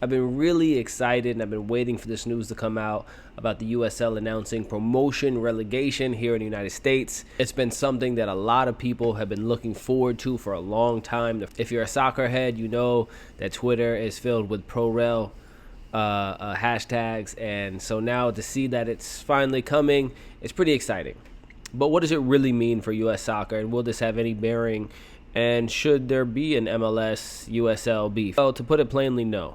I've been really excited and I've been waiting for this news to come out about the USL announcing promotion relegation here in the United States. It's been something that a lot of people have been looking forward to for a long time. If you're a soccer head, you know that Twitter is filled with pro-rel hashtags. And so now to see that it's finally coming, it's pretty exciting. But what does it really mean for U.S. soccer, and will this have any bearing? And should there be an MLS USL beef? Well, to put it plainly, no.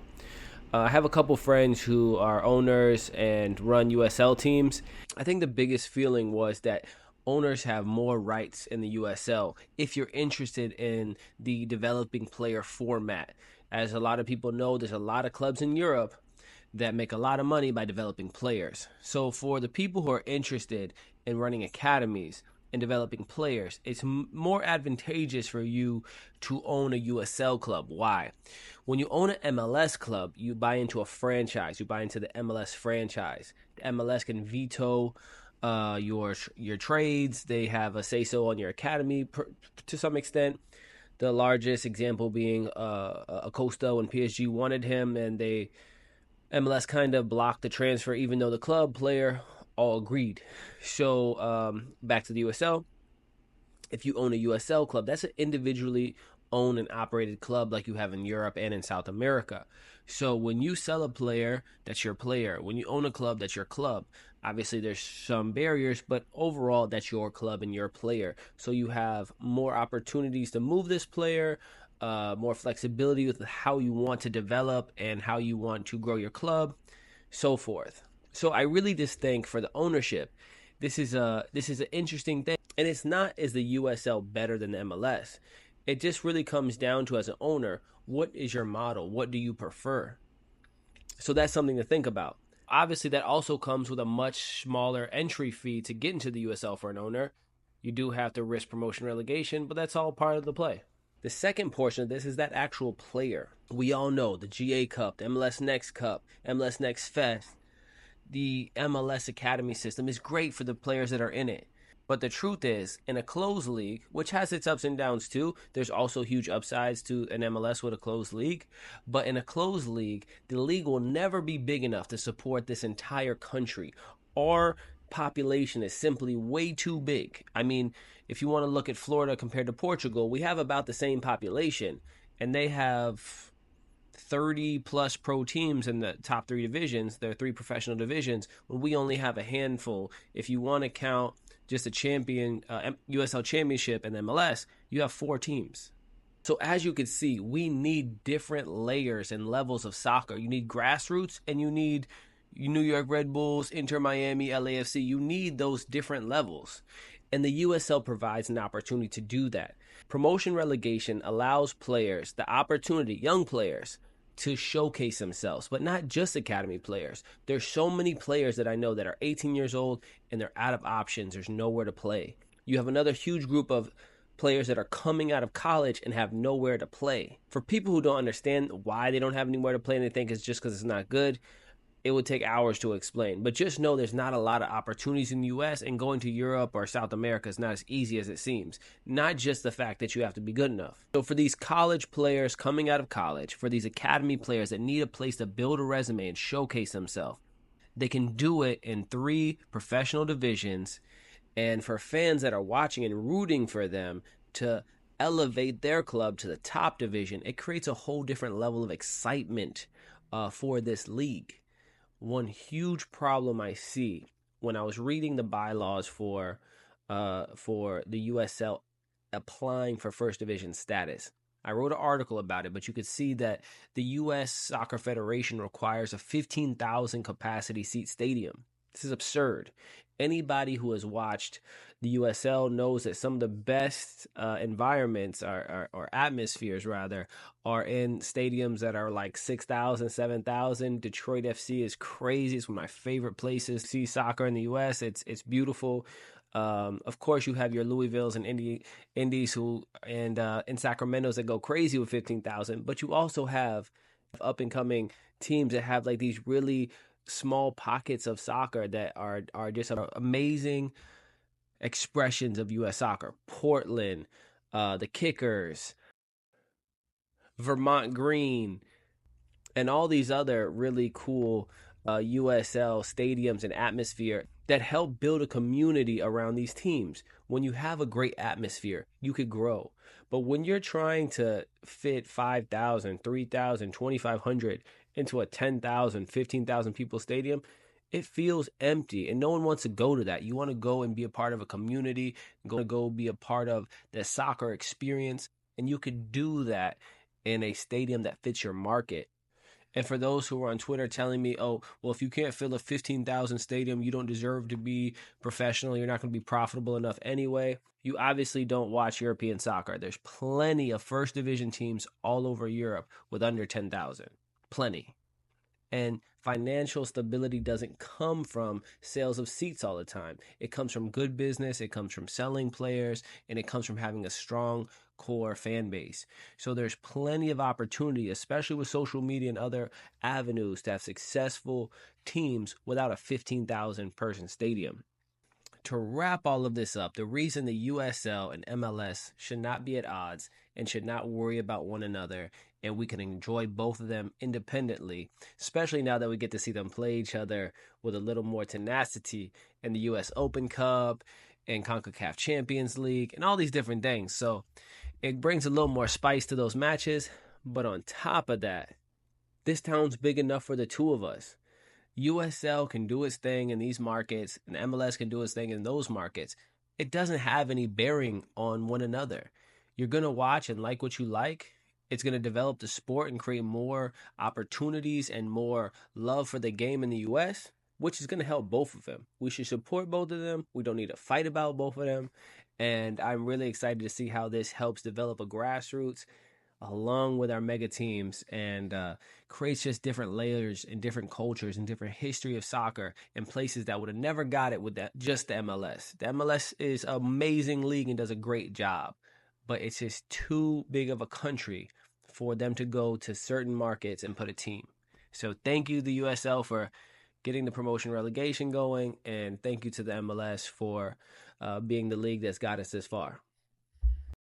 I have a couple friends who are owners and run USL teams. I think the biggest feeling was that owners have more rights in the USL if you're interested in the developing player format. As a lot of people know, there's a lot of clubs in Europe that make a lot of money by developing players. So for the people who are interested in running academies and developing players, it's more advantageous for you to own a USL club. Why? When you own an MLS club, you buy into a franchise. You buy into the MLS franchise. The MLS can veto your trades. They have a say so on your academy to some extent. The largest example being Acosta when PSG wanted him, and MLS kind of blocked the transfer, even though the club player all agreed. So back to the USL. If you own a USL club, that's an individually owned and operated club like you have in Europe and in South America. So when you sell a player, that's your player. When you own a club, that's your club. Obviously, there's some barriers, but overall, that's your club and your player. So you have more opportunities to move this player, more flexibility with how you want to develop and how you want to grow your club, so forth. So I really just think for the ownership, this is an interesting thing, and it's not, is the USL better than the MLS? It just really comes down to, as an owner, what is your model? What do you prefer? So that's something to think about. Obviously, that also comes with a much smaller entry fee to get into the USL for an owner. You do have to risk promotion relegation, but that's all part of the play. The second portion of this is that actual player. We all know the GA Cup, the MLS Next Cup, MLS Next Fest, the MLS Academy system is great for the players that are in it. But the truth is, in a closed league, which has its ups and downs too, there's also huge upsides to an MLS with a closed league. But in a closed league, the league will never be big enough to support this entire country. Our population is simply way too big. I mean, if you want to look at Florida compared to Portugal, we have about the same population, and they have 30 plus pro teams in the top three divisions. There are three professional divisions when we only have a handful. If you want to count just a USL championship and MLS, you have four teams. So as you can see, we need different layers and levels of soccer. You need grassroots, and you need New York Red Bulls, Inter Miami, LAFC. You need those different levels. And the USL provides an opportunity to do that. Promotion relegation allows players the opportunity, young players, to showcase themselves, but not just academy players. There's so many players that I know that are 18 years old and they're out of options. There's nowhere to play. You have another huge group of players that are coming out of college and have nowhere to play. For people who don't understand why they don't have anywhere to play and they think it's just because it's not good, it would take hours to explain. But just know there's not a lot of opportunities in the US, and going to Europe or South America is not as easy as it seems. Not just the fact that you have to be good enough. So for these college players coming out of college, for these academy players that need a place to build a resume and showcase themselves, they can do it in three professional divisions. And for fans that are watching and rooting for them to elevate their club to the top division, it creates a whole different level of excitement for this league. One huge problem I see when I was reading the bylaws for the USL applying for first division status. I wrote an article about it, but you could see that the U.S. Soccer Federation requires a 15,000 capacity seat stadium. This is absurd. Anybody who has watched the USL knows that some of the best environments or atmospheres rather are in stadiums that are like 6,000, 7,000. Detroit FC is crazy. It's one of my favorite places to see soccer in the US. It's beautiful. Of course, you have your Louisvilles and Indies who and in Sacramento's that go crazy with 15,000, but you also have up and coming teams that have like these really small pockets of soccer that are just amazing expressions of U.S. soccer. Portland, the Kickers, Vermont Green, and all these other really cool USL stadiums and atmosphere that help build a community around these teams. When you have a great atmosphere, you could grow. But when you're trying to fit 5,000, 3,000, 2,500 into a 10,000, 15,000 people stadium, it feels empty and no one wants to go to that. You want to go and be a part of a community, go be a part of the soccer experience, and you could do that in a stadium that fits your market. And for those who are on Twitter telling me, oh, well, if you can't fill a 15,000 stadium, you don't deserve to be professional. You're not going to be profitable enough anyway. You obviously don't watch European soccer. There's plenty of first division teams all over Europe with under 10,000. Plenty. And financial stability doesn't come from sales of seats all the time. It comes from good business, it comes from selling players, and it comes from having a strong core fan base. So there's plenty of opportunity, especially with social media and other avenues, to have successful teams without a 15,000 person stadium. To wrap all of this up, the reason the USL and MLS should not be at odds and should not worry about one another, and we can enjoy both of them independently, especially now that we get to see them play each other with a little more tenacity in the US Open Cup and CONCACAF Champions League and all these different things. So it brings a little more spice to those matches. But on top of that, this town's big enough for the two of us. USL can do its thing in these markets, and MLS can do its thing in those markets. It doesn't have any bearing on one another. You're going to watch and like what you like. It's going to develop the sport and create more opportunities and more love for the game in the US, which is going to help both of them. We should support both of them. We don't need to fight about both of them. And I'm really excited to see how this helps develop a grassroots along with our mega teams, and creates just different layers and different cultures and different history of soccer in places that would have never got it with that just the MLS. The MLS is an amazing league and does a great job, but it's just too big of a country for them to go to certain markets and put a team. So thank you, the USL, for getting the promotion relegation going, and thank you to the MLS for being the league that's got us this far.